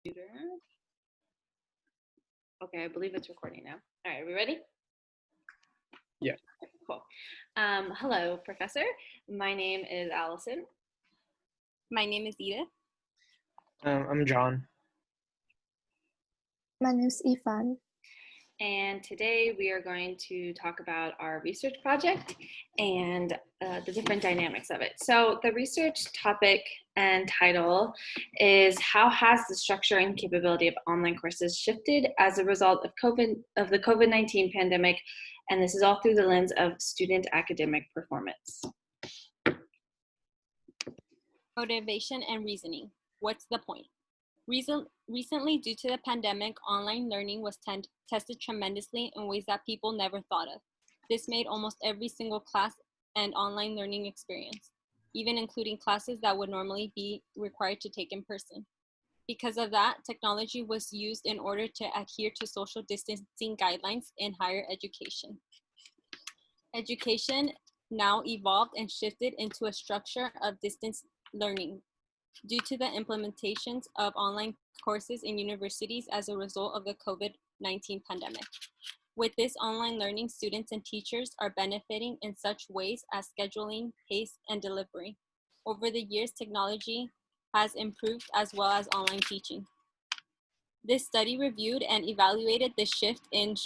Computer. Okay, I believe it's recording now. All right, are we ready? Yeah. Cool. Hello, Professor. My name is Allison. My name is Edith. I'm John. My name is Yifan. And today we are going to talk about our research project and the different dynamics of it. So the research topic and title is How has the structure and capability of online courses shifted as a result of the COVID-19 pandemic? And this is all through the lens of student academic performance. Motivation and reasoning. What's the point? Recently, due to the pandemic, online learning was tested tremendously in ways that people never thought of. This made almost every single class an online learning experience, even including classes that would normally be required to take in person. Because of that, technology was used in order to adhere to social distancing guidelines in higher education. Education now evolved and shifted into a structure of distance learning due to the implementations of online courses in universities as a result of the COVID-19 pandemic. With this online learning, students and teachers are benefiting in such ways as scheduling, pace, and delivery. Over the years, technology has improved as well as online teaching. This study reviewed and evaluated the shift in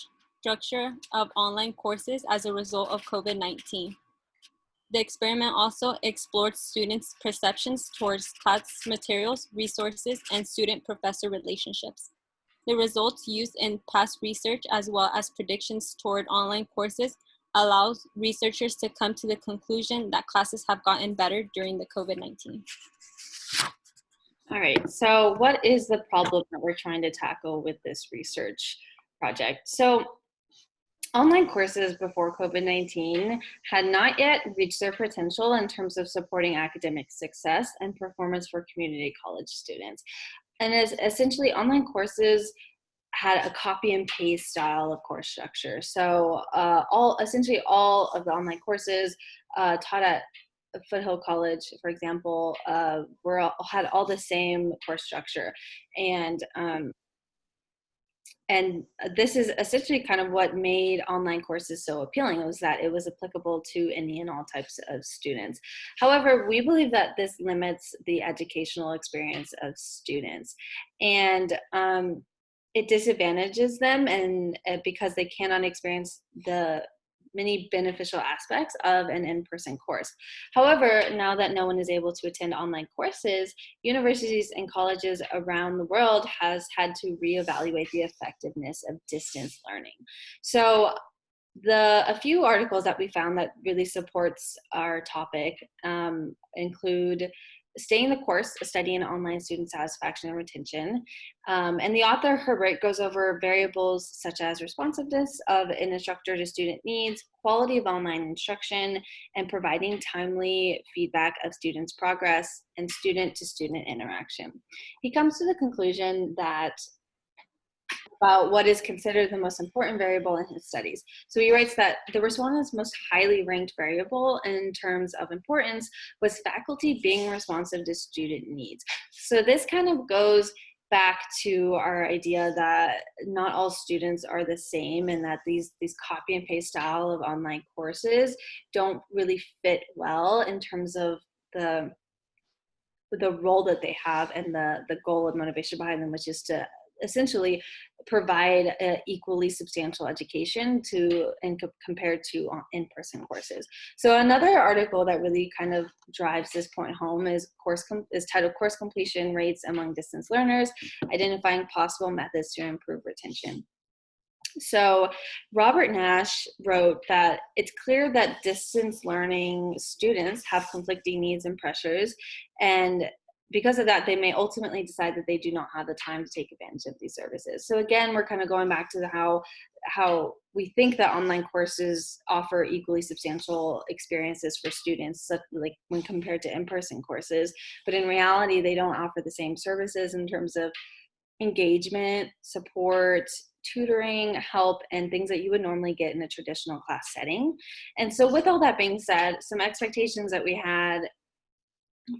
structure of online courses as a result of COVID-19. The experiment also explored students' perceptions towards class materials, resources, and student-professor relationships. The results used in past research as well as predictions toward online courses allows researchers to come to the conclusion that classes have gotten better during the COVID-19. All right, so what is the problem that we're trying to tackle with this research project? So online courses before COVID-19 had not yet reached their potential in terms of supporting academic success and performance for community college students. And as essentially online courses had a copy and paste style of course structure. So essentially all of the online courses taught at Foothill College, for example, had all the same course structure. And this is essentially kind of what made online courses so appealing, was that it was applicable to any and all types of students. However, we believe that this limits the educational experience of students, and it disadvantages them, and because they cannot experience the many beneficial aspects of an in-person course. However, now that no one is able to attend online courses, universities and colleges around the world has had to reevaluate the effectiveness of distance learning. So a few articles that we found that really supports our topic include Staying the Course, a study in online student satisfaction and retention. And the author, Herbert, goes over variables such as responsiveness of an instructor to student needs, quality of online instruction, and providing timely feedback of students' progress and student-to-student interaction. He comes to the conclusion that about what is considered the most important variable in his studies. So he writes that the respondent's most highly ranked variable in terms of importance was faculty being responsive to student needs. So this kind of goes back to our idea that not all students are the same, and that these copy and paste style of online courses don't really fit well in terms of the role that they have and the goal and motivation behind them, which is to essentially provide an equally substantial education compared to in-person courses. So another article that really kind of drives this point home is titled Course Completion Rates Among Distance Learners, Identifying Possible Methods to Improve Retention. So Robert Nash wrote that it's clear that distance learning students have conflicting needs and pressures, and because of that, they may ultimately decide that they do not have the time to take advantage of these services. So again, we're kind of going back to how we think that online courses offer equally substantial experiences for students, like when compared to in-person courses, but in reality, they don't offer the same services in terms of engagement, support, tutoring, help, and things that you would normally get in a traditional class setting. And so with all that being said, some expectations that we had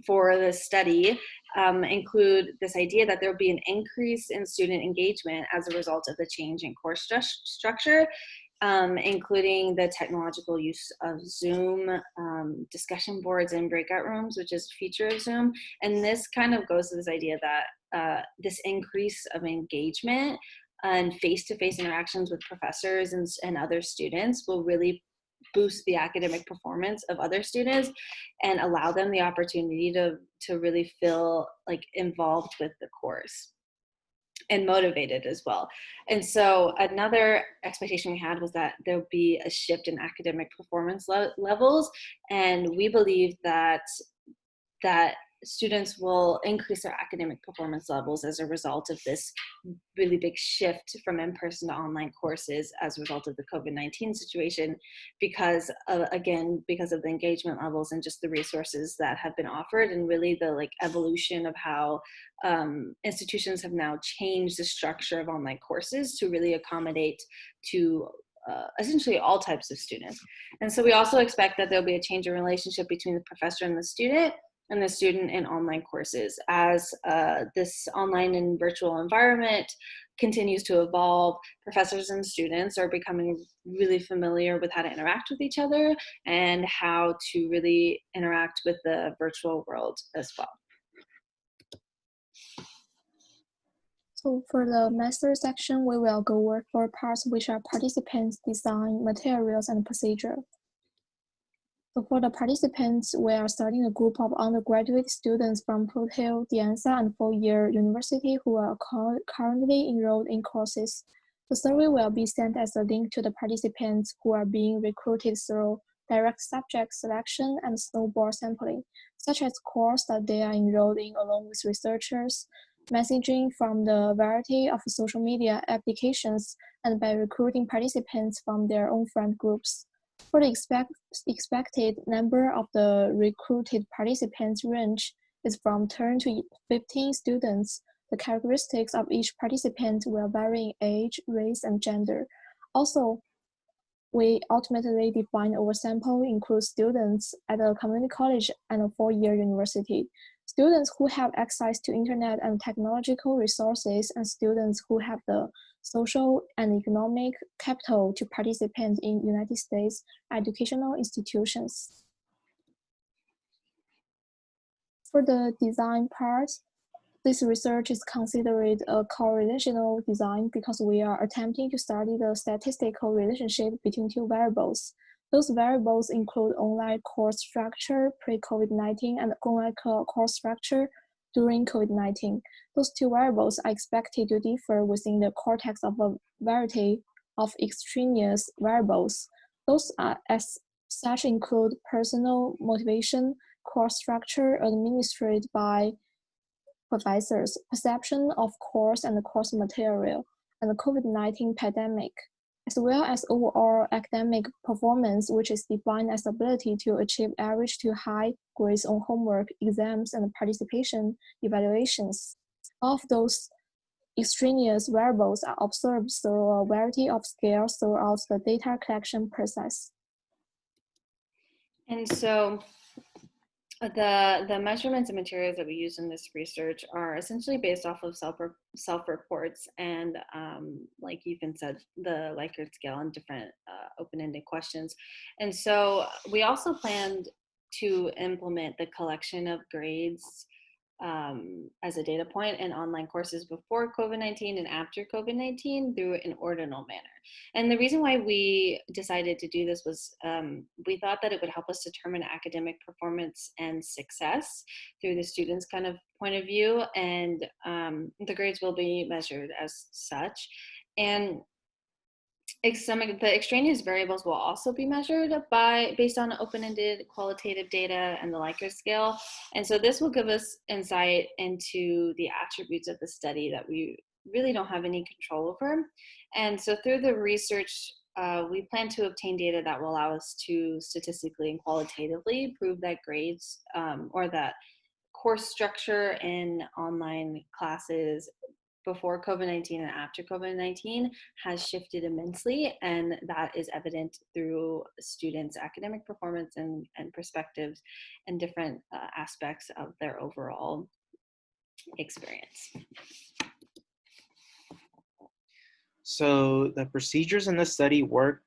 for the study include this idea that there will be an increase in student engagement as a result of the change in course structure, including the technological use of Zoom, discussion boards and breakout rooms, which is a feature of Zoom. And this kind of goes to this idea that this increase of engagement and face-to-face interactions with professors and other students will really boost the academic performance of other students and allow them the opportunity to really feel like involved with the course and motivated as well. And so another expectation we had was that there'll be a shift in academic performance levels, and we believe that students will increase their academic performance levels as a result of this really big shift from in-person to online courses as a result of the COVID-19 situation, because because of the engagement levels and just the resources that have been offered, and really the evolution of how institutions have now changed the structure of online courses to really accommodate to essentially all types of students. And so we also expect that there'll be a change in relationship between the professor and the student in online courses as this online and virtual environment continues to evolve. Professors and students are becoming really familiar with how to interact with each other and how to really interact with the virtual world as well. So for the master section, we will go over four parts, which are participants, design, materials, and procedure. So for the participants, we are starting a group of undergraduate students from Pro Hill, De Anza, and four-year university who are currently enrolled in courses. The survey will be sent as a link to the participants who are being recruited through direct subject selection and snowball sampling, such as course that they are enrolled in along with researchers, messaging from the variety of social media applications, and by recruiting participants from their own friend groups. For the expected number of the recruited participants range is from 10 to 15 students. The characteristics of each participant will vary in age, race, and gender. Also, we ultimately define our sample includes students at a community college and a four-year university, students who have access to internet and technological resources, and students who have the social and economic capital to participate in United States educational institutions. For the design part, this research is considered a correlational design because we are attempting to study the statistical relationship between two variables. Those variables include online course structure pre-COVID-19 and online course structure during COVID-19. Those two variables are expected to differ within the context of a variety of extraneous variables. Those are as such include personal motivation, course structure administered by professors, perception of course and course material, and the COVID-19 pandemic, as well as overall academic performance, which is defined as ability to achieve average to high grades on homework, exams, and participation evaluations. All of those extraneous variables are observed through a variety of scales throughout the data collection process. And so the measurements and materials that we use in this research are essentially based off of self-reports and, like Yifan said, the Likert scale and different open-ended questions. And so we also planned to implement the collection of grades as a data point in online courses before COVID-19 and after COVID-19 through an ordinal manner. And the reason why we decided to do this was we thought that it would help us determine academic performance and success through the students' kind of point of view, and the grades will be measured as such. And the extraneous variables will also be measured based on open-ended qualitative data and the Likert scale. And so this will give us insight into the attributes of the study that we really don't have any control over. And so through the research, we plan to obtain data that will allow us to statistically and qualitatively prove that grades or that course structure in online classes before COVID-19 and after COVID-19 has shifted immensely, and that is evident through students' academic performance and perspectives and different aspects of their overall experience. So the procedures in this study worked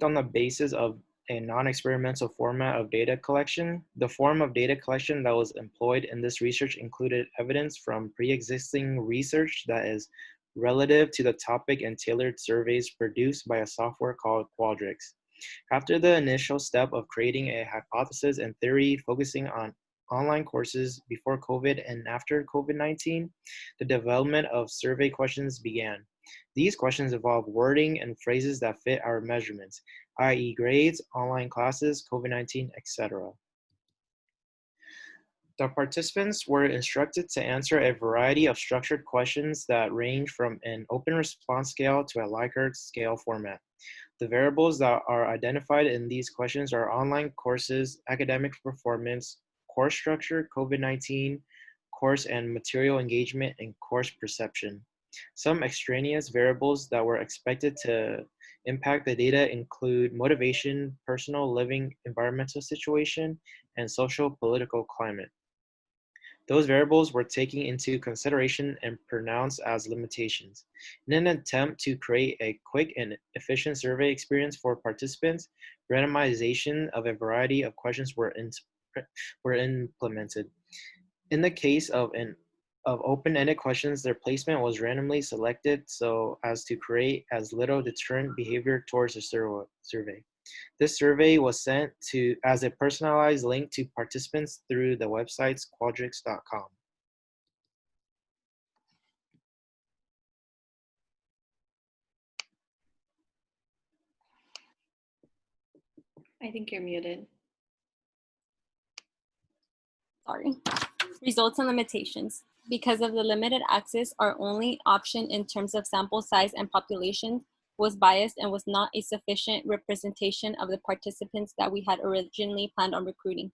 on the basis of a non-experimental format of data collection. The form of data collection that was employed in this research included evidence from pre-existing research that is relative to the topic and tailored surveys produced by a software called Quadrix. After the initial step of creating a hypothesis and theory focusing on online courses before COVID and after COVID-19, the development of survey questions began. These questions involve wording and phrases that fit our measurements, i.e. grades, online classes, COVID-19, etc. The participants were instructed to answer a variety of structured questions that range from an open response scale to a Likert scale format. The variables that are identified in these questions are online courses, academic performance, course structure, COVID-19, course and material engagement, and course perception. Some extraneous variables that were expected to impact the data include motivation, personal living environmental situation, and social political climate. Those variables were taken into consideration and pronounced as limitations. In an attempt to create a quick and efficient survey experience for participants, randomization of a variety of questions were implemented. In the case of open-ended questions, their placement was randomly selected so as to create as little deterrent behavior towards the survey. This survey was sent as a personalized link to participants through the websites quadrix.com. I think you're muted. Sorry. Results and limitations. Because of the limited access, our only option in terms of sample size and population was biased and was not a sufficient representation of the participants that we had originally planned on recruiting.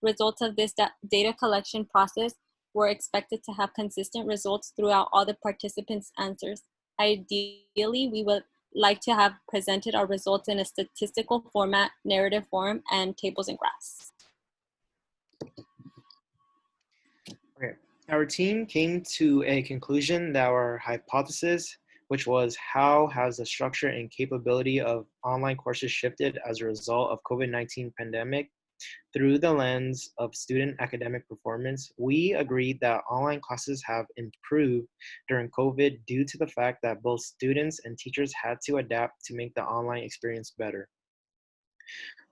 Results of this data collection process were expected to have consistent results throughout all the participants' answers. Ideally, we would like to have presented our results in a statistical format, narrative form, and tables and graphs. Okay. Our team came to a conclusion that our hypothesis, which was how has the structure and capability of online courses shifted as a result of COVID-19 pandemic, through the lens of student academic performance, we agreed that online classes have improved during COVID due to the fact that both students and teachers had to adapt to make the online experience better.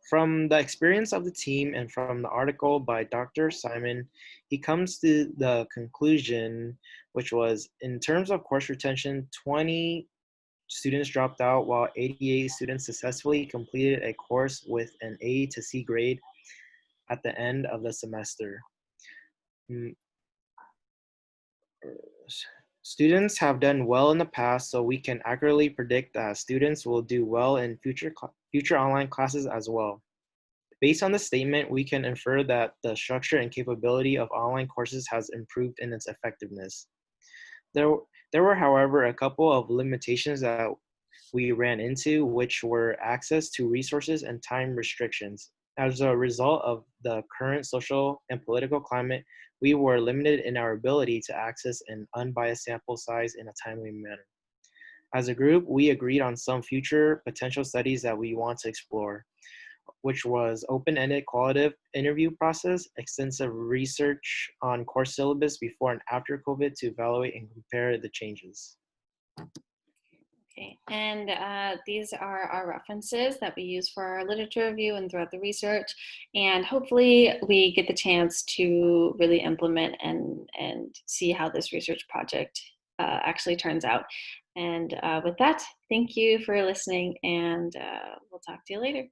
From the experience of the team and from the article by Dr. Simon, he comes to the conclusion, which was in terms of course retention, 20 students dropped out while 88 students successfully completed a course with an A to C grade at the end of the semester. Students have done well in the past, so we can accurately predict that students will do well in future online classes as well. Based on the statement, we can infer that the structure and capability of online courses has improved in its effectiveness. There were, however, a couple of limitations that we ran into, which were access to resources and time restrictions. As a result of the current social and political climate, we were limited in our ability to access an unbiased sample size in a timely manner. As a group, we agreed on some future potential studies that we want to explore, which was open-ended qualitative interview process, extensive research on course syllabus before and after COVID to evaluate and compare the changes. Okay, and these are our references that we use for our literature review and throughout the research. And hopefully we get the chance to really implement and see how this research project actually turns out. And with that, thank you for listening, and we'll talk to you later.